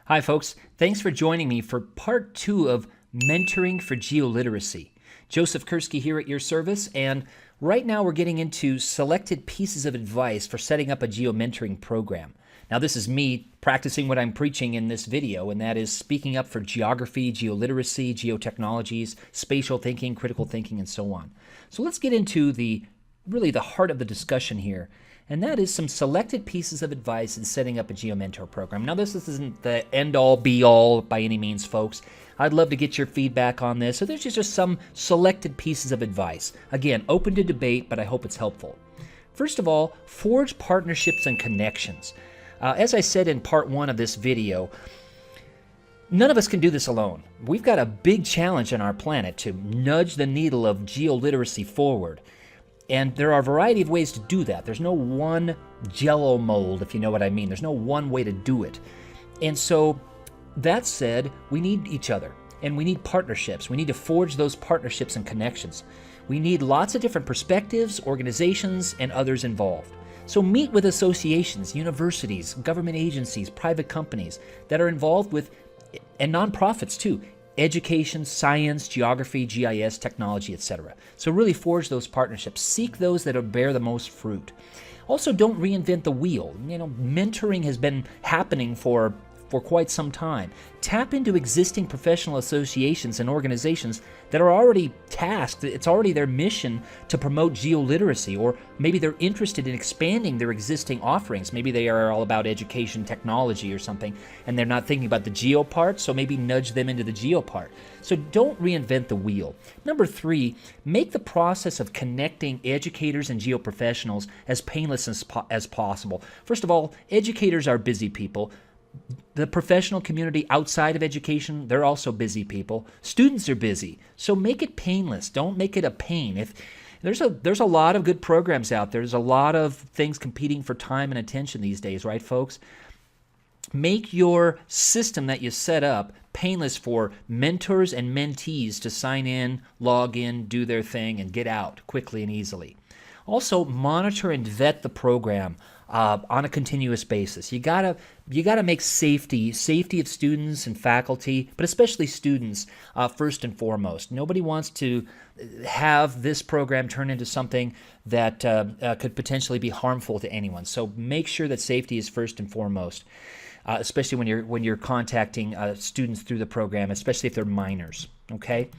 Hi, folks. Thanks for joining me for part 2 of Mentoring for Geoliteracy. Joseph Kursky here at your service, and right now we're getting into selected pieces of advice for setting up a geomentoring program. Now, this is me practicing what I'm preaching in this video, and that is speaking up for geography, geoliteracy, geotechnologies, spatial thinking, critical thinking, and so on. So let's get into the heart of the discussion here, and that is some selected pieces of advice in setting up a GeoMentor program. Now, this isn't the end-all, be-all by any means, folks. I'd love to get your feedback on this. So there's just some selected pieces of advice. Again, open to debate, but I hope it's helpful. First of all, forge partnerships and connections. As I said in part 1 of this video, none of us can do this alone. We've got a big challenge on our planet to nudge the needle of geoliteracy forward. And there are a variety of ways to do that. There's no one jello mold, if you know what I mean. There's no one way to do it. And so, that said, we need each other. And we need partnerships. We need to forge those partnerships and connections. We need lots of different perspectives, organizations, and others involved. So meet with associations, universities, government agencies, private companies that are involved with, and nonprofits too, education, science, geography, GIS, technology, etc. So really forge those partnerships. Seek those that will bear the most fruit. Also, don't reinvent the wheel. Mentoring has been happening for quite some time. Tap into existing professional associations and organizations that are already tasked. It's already their mission to promote geoliteracy, or maybe they're interested in expanding their existing offerings. Maybe they are all about education technology or something, and they're not thinking about the geo part, so maybe nudge them into the geo part. So don't reinvent the wheel. Number 3, make the process of connecting educators and geoprofessionals as painless as possible. First of all, educators are busy people. The professional community outside of education, they're also busy people. Students are busy, so make it painless. Don't make it a pain. If there's a lot of good programs out there. There's a lot of things competing for time and attention these days, right, folks? Make your system that you set up painless for mentors and mentees to sign in, log in, do their thing, and get out quickly and easily. Also, monitor and vet the program on a continuous basis. You gotta make safety of students and faculty, but especially students, first and foremost. Nobody wants to have this program turn into something that could potentially be harmful to anyone. So make sure that safety is first and foremost, especially when you're contacting students through the program, especially if they're minors. Okay.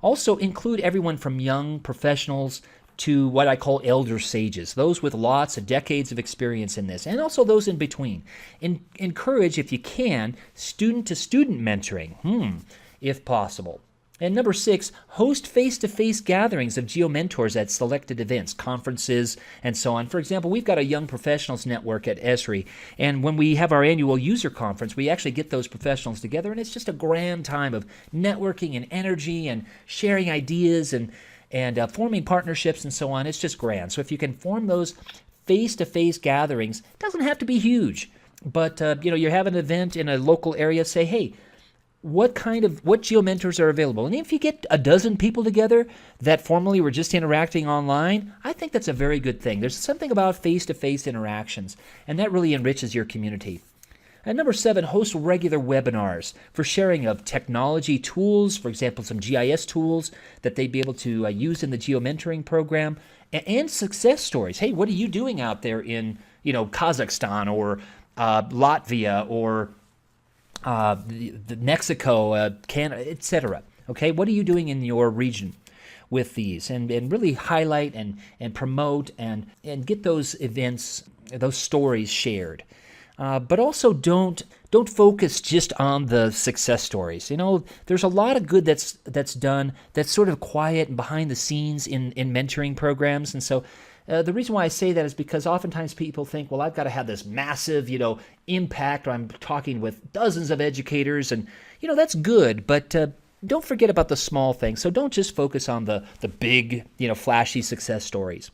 Also, include everyone from young professionals to what I call elder sages, those with lots of decades of experience in this, and also those in between. Encourage, if you can, student-to-student mentoring, if possible. And number 6, host face-to-face gatherings of geomentors at selected events, conferences, and so on. For example, we've got a young professionals network at ESRI, and when we have our annual user conference, we actually get those professionals together, and it's just a grand time of networking and energy and sharing ideas and forming partnerships and so on. It's just grand. So if you can form those face-to-face gatherings, it doesn't have to be huge, but you have an event in a local area, say, hey, what geomentors are available? And if you get a dozen people together that formerly were just interacting online, I think that's a very good thing. There's something about face-to-face interactions, and that really enriches your community. And number 7, host regular webinars for sharing of technology tools, for example, some GIS tools that they'd be able to use in the geomentoring program, and success stories. Hey, what are you doing out there in Kazakhstan or Latvia or Mexico, Canada, etc.? Okay, what are you doing in your region with these? And really highlight and promote and get those events, those stories shared. But also don't focus just on the success stories. There's a lot of good that's done that's sort of quiet and behind the scenes in mentoring programs. And so the reason why I say that is because oftentimes people think, well, I've got to have this massive, impact, or I'm talking with dozens of educators, and, that's good, but don't forget about the small things. So don't just focus on the big, flashy success stories.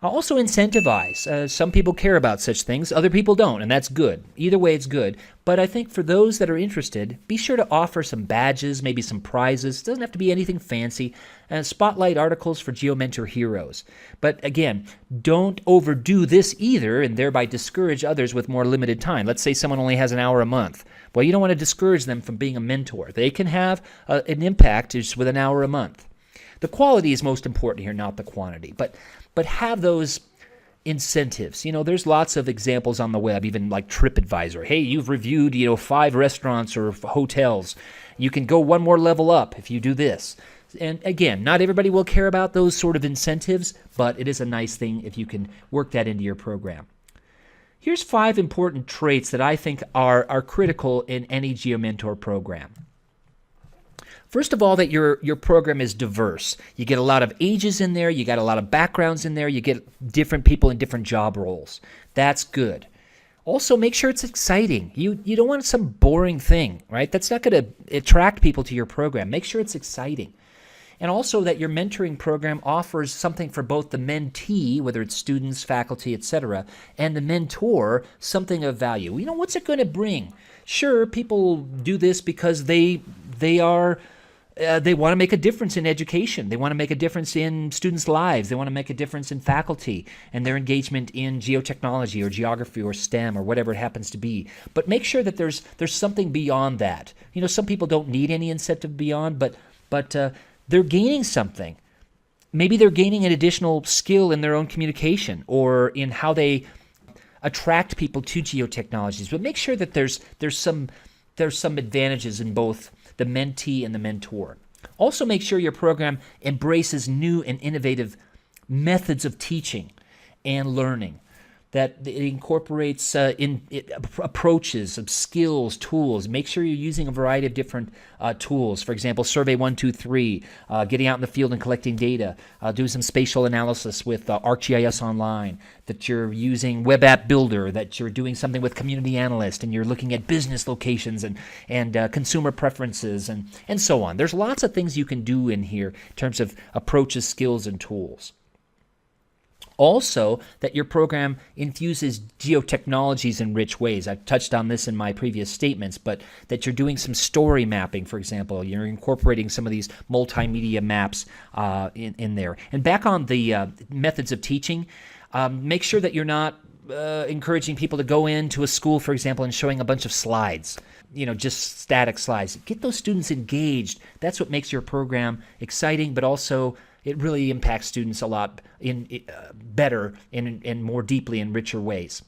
Also incentivize. Some people care about such things, other people don't, and that's good. Either way, it's good. But I think for those that are interested, be sure to offer some badges, maybe some prizes. It doesn't have to be anything fancy. And spotlight articles for Geomentor heroes. But again, don't overdo this either and thereby discourage others with more limited time. Let's say someone only has an hour a month. Well, you don't want to discourage them from being a mentor. They can have an impact just with an hour a month. The quality is most important here, not the quantity. But have those incentives. There's lots of examples on the web, even like TripAdvisor. Hey, you've reviewed, 5 restaurants or hotels. You can go one more level up if you do this. And again, not everybody will care about those sort of incentives, but it is a nice thing if you can work that into your program. Here's 5 important traits that I think are critical in any Geomentor program. First of all, that your program is diverse. You get a lot of ages in there, you got a lot of backgrounds in there, you get different people in different job roles. That's good. Also, make sure it's exciting. You don't want some boring thing, right? That's not going to attract people to your program. Make sure it's exciting. And also that your mentoring program offers something for both the mentee, whether it's students, faculty, etc., and the mentor, something of value. What's it going to bring? Sure, people do this because they want to make a difference in education. They want to make a difference in students' lives. They want to make a difference in faculty and their engagement in geotechnology or geography or STEM or whatever it happens to be. But make sure that there's something beyond that. Some people don't need any incentive beyond, but they're gaining something. Maybe they're gaining an additional skill in their own communication or in how they attract people to geotechnologies. But make sure that there's some advantages in both the mentee and the mentor. Also make sure your program embraces new and innovative methods of teaching and learning, that it incorporates approaches of skills, tools. Make sure you're using a variety of different tools. For example, Survey 123, getting out in the field and collecting data, doing some spatial analysis with ArcGIS Online, that you're using Web App Builder, that you're doing something with Community Analyst, and you're looking at business locations and consumer preferences and so on. There's lots of things you can do in here in terms of approaches, skills, and tools. Also, that your program infuses geotechnologies in rich ways. I've touched on this in my previous statements, but that you're doing some story mapping, for example. You're incorporating some of these multimedia maps in there. And back on the methods of teaching, make sure that you're not encouraging people to go into a school, for example, and showing a bunch of slides, just static slides. Get those students engaged. That's what makes your program exciting, but also it really impacts students a lot better and more deeply in richer ways.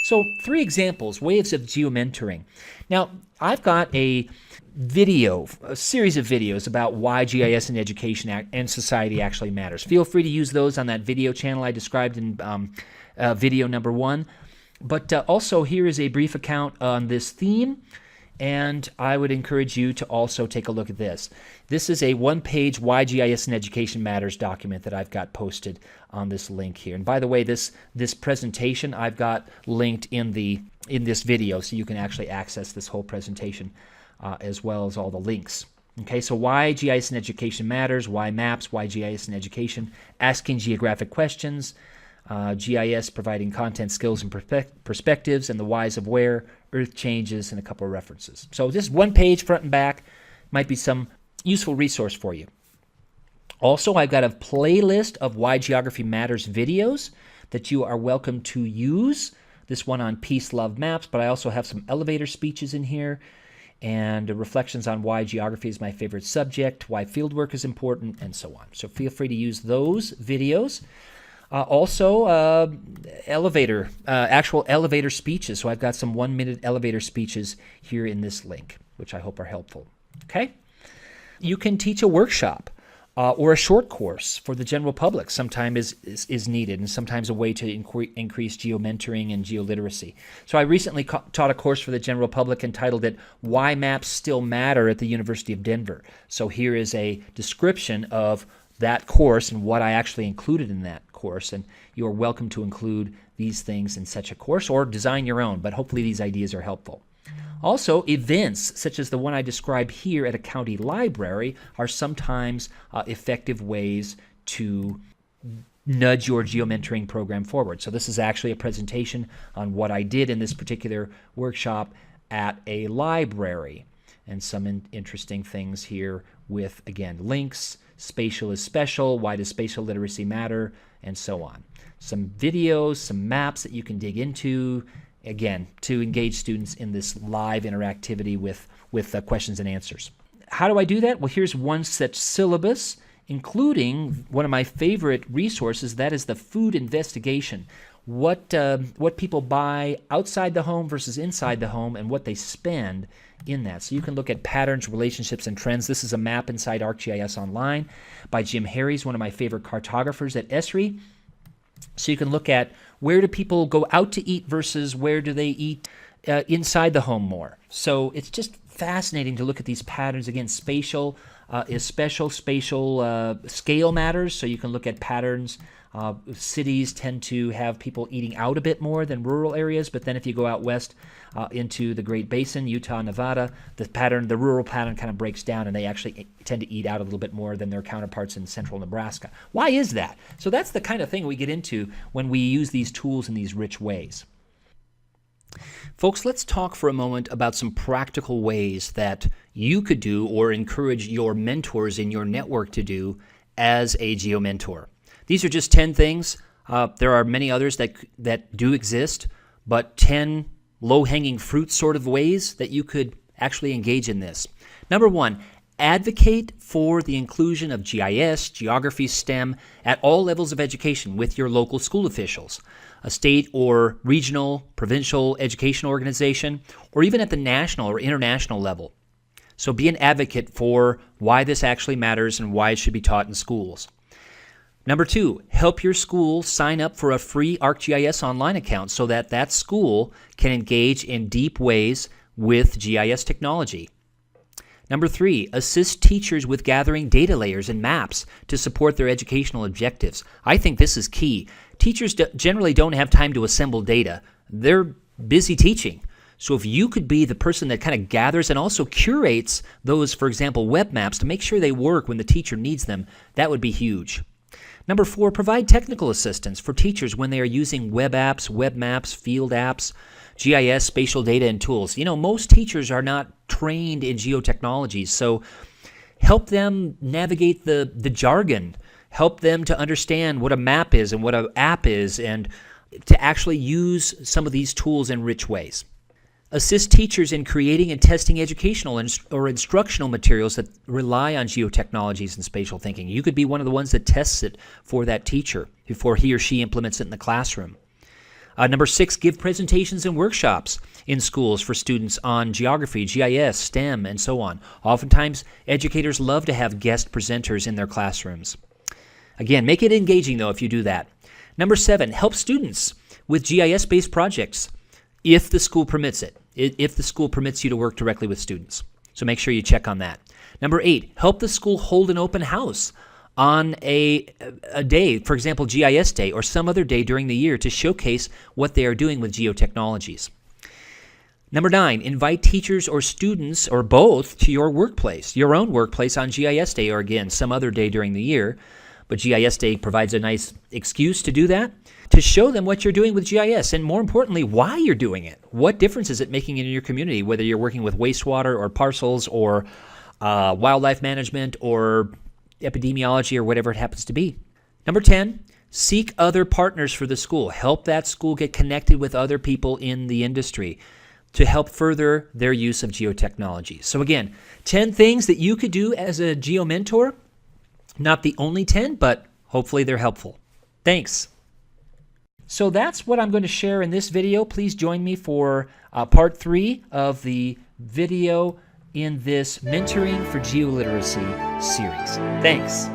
So 3 examples, waves of geomentoring. Now, I've got a series of videos about why GIS in education and society actually matters. Feel free to use those on that video channel I described in video number 1. But also here is a brief account on this theme. And I would encourage you to also take a look at this. This is a 1-page Why GIS in Education Matters document that I've got posted on this link here. And by the way, this presentation I've got linked in this video, so you can actually access this whole presentation as well as all the links. Okay, so why GIS in Education matters, why maps, why GIS in education, asking geographic questions, GIS providing content, skills, and perspectives, and the whys of where, earth changes, and a couple of references. So this 1 page, front and back, might be some useful resource for you. Also, I've got a playlist of Why Geography Matters videos that you are welcome to use. This one on peace, love, maps, but I also have some elevator speeches in here and reflections on why geography is my favorite subject, why fieldwork is important, and so on. So feel free to use those videos. Also, actual elevator speeches. So I've got some 1-minute elevator speeches here in this link, which I hope are helpful. Okay? You can teach a workshop or a short course for the general public. Sometimes is needed, and sometimes a way to increase geomentoring and geoliteracy. So I recently taught a course for the general public entitled it Why Maps Still Matter at the University of Denver. So here is a description of that course and what I actually included in that course, and you are welcome to include these things in such a course or design your own, but hopefully these ideas are helpful. Also, events such as the one I described here at a county library are sometimes effective ways to nudge your geomentoring program forward. So this is actually a presentation on what I did in this particular workshop at a library, and some interesting things here with, again, links, spatial is special, why does spatial literacy matter, and so on. Some videos, some maps that you can dig into, again, to engage students in this live interactivity with questions and answers. How do I do that? Well, here's one such syllabus, including one of my favorite resources, that is the food investigation. What people buy outside the home versus inside the home, and what they spend in that. So you can look at patterns, relationships, and trends. This is a map inside ArcGIS Online by Jim Harries, one of my favorite cartographers at Esri. So you can look at where do people go out to eat versus where do they eat inside the home more. So it's just fascinating to look at these patterns. Again, spatial is special. Spatial scale matters, so you can look at patterns. Cities tend to have people eating out a bit more than rural areas, but then if you go out west into the Great Basin, Utah, Nevada, the rural pattern kind of breaks down, and they actually tend to eat out a little bit more than their counterparts in central Nebraska. Why is that? So that's the kind of thing we get into when we use these tools in these rich ways. Folks, let's talk for a moment about some practical ways that you could do or encourage your mentors in your network to do as a GeoMentor. These are just 10 things. There are many others that do exist, but 10 low-hanging fruit sort of ways that you could actually engage in this. Number one, advocate for the inclusion of GIS, geography, STEM at all levels of education with your local school officials, a state or regional, provincial education organization, or even at the national or international level. So be an advocate for why this actually matters and why it should be taught in schools. Number two, help your school sign up for a free ArcGIS Online account so that that school can engage in deep ways with GIS technology. Number three, assist teachers with gathering data layers and maps to support their educational objectives. I think this is key. Teachers generally don't have time to assemble data. They're busy teaching. So if you could be the person that kind of gathers and also curates those, for example, web maps to make sure they work when the teacher needs them, that would be huge. Number four, provide technical assistance for teachers when they are using web apps, web maps, field apps, GIS, spatial data, and tools. You know, most teachers are not trained in geotechnologies, so help them navigate the jargon. Help them to understand what a map is and what an app is, and to actually use some of these tools in rich ways. Assist teachers in creating and testing educational or instructional materials that rely on geotechnologies and spatial thinking. You could be one of the ones that tests it for that teacher before he or she implements it in the classroom. Number six, give presentations and workshops in schools for students on geography, GIS, STEM, and so on. Oftentimes, educators love to have guest presenters in their classrooms. Again, make it engaging, though, if you do that. Number seven, help students with GIS-based projects if the school permits it, if the school permits you to work directly with students. So make sure you check on that. Number eight, help the school hold an open house on a day, for example, GIS Day, or some other day during the year to showcase what they are doing with geotechnologies. Number nine, invite teachers or students or both to your workplace, your own workplace on GIS Day, or again, some other day during the year. But GIS Day provides a nice excuse to do that, to show them what you're doing with GIS, and more importantly, why you're doing it. What difference is it making in your community, whether you're working with wastewater or parcels or wildlife management or epidemiology or whatever it happens to be. Number 10, seek other partners for the school. Help that school get connected with other people in the industry to help further their use of geotechnology. So again, 10 things that you could do as a GeoMentor. Not the only 10, but hopefully they're helpful. Thanks. So that's what I'm going to share in this video. Please join me for part 3 of the video in this Mentoring for GeoLiteracy series. Thanks.